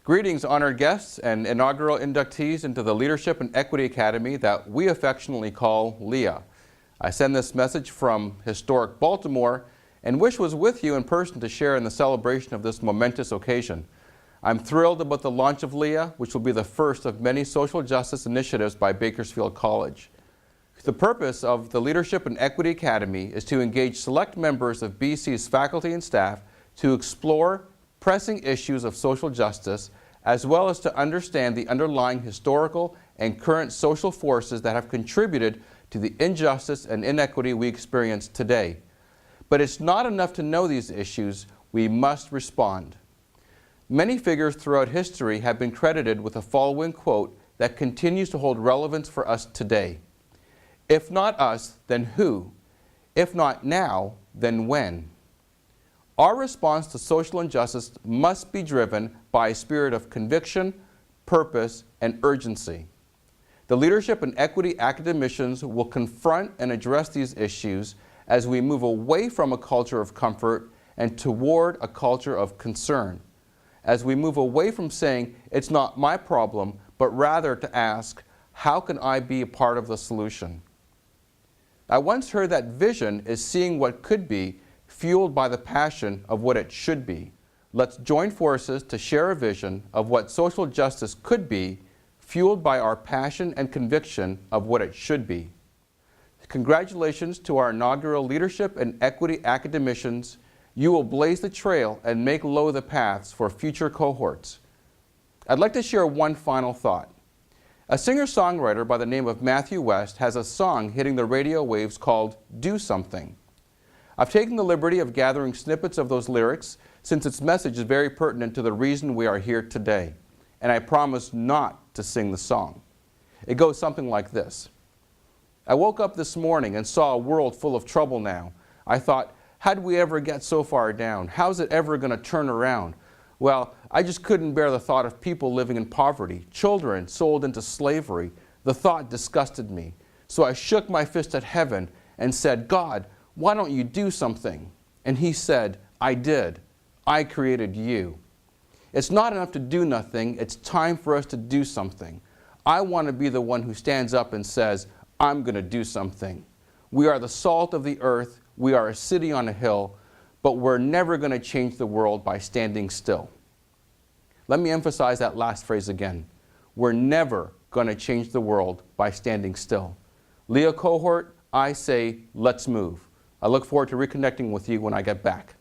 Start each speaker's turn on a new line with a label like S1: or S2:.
S1: Greetings, honored guests and inaugural inductees into the Leadership and Equity Academy that we affectionately call LEA. I send this message from historic Baltimore and wish was with you in person to share in the celebration of this momentous occasion. I'm thrilled about the launch of LEA, which will be the first of many social justice initiatives by Bakersfield College. The purpose of the Leadership and Equity Academy is to engage select members of BC's faculty and staff to explore pressing issues of social justice, as well as to understand the underlying historical and current social forces that have contributed to the injustice and inequity we experience today. But it's not enough to know these issues, we must respond. Many figures throughout history have been credited with the following quote that continues to hold relevance for us today. If not us, then who? If not now, then when? Our response to social injustice must be driven by a spirit of conviction, purpose, and urgency. The Leadership and Equity academicians will confront and address these issues as we move away from a culture of comfort and toward a culture of concern. As we move away from saying, it's not my problem, but rather to ask, how can I be a part of the solution? I once heard that vision is seeing what could be, fueled by the passion of what it should be. Let's join forces to share a vision of what social justice could be, fueled by our passion and conviction of what it should be. Congratulations to our inaugural Leadership and Equity academicians. You will blaze the trail and make low the paths for future cohorts. I'd like to share one final thought. A singer-songwriter by the name of Matthew West has a song hitting the radio waves called Do Something. I've taken the liberty of gathering snippets of those lyrics since its message is very pertinent to the reason we are here today, and I promise not to sing the song. It goes something like this. I woke up this morning and saw a world full of trouble now. I thought, how'd we ever get so far down? How's it ever going to turn around? Well, I just couldn't bear the thought of people living in poverty, children sold into slavery. The thought disgusted me. So I shook my fist at heaven and said, God, why don't you do something? And he said, I did. I created you. It's not enough to do nothing. It's time for us to do something. I want to be the one who stands up and says, I'm going to do something. We are the salt of the earth. We are a city on a hill, but we're never going to change the world by standing still. Let me emphasize that last phrase again. We're never going to change the world by standing still. LEA cohort, I say, let's move. I look forward to reconnecting with you when I get back.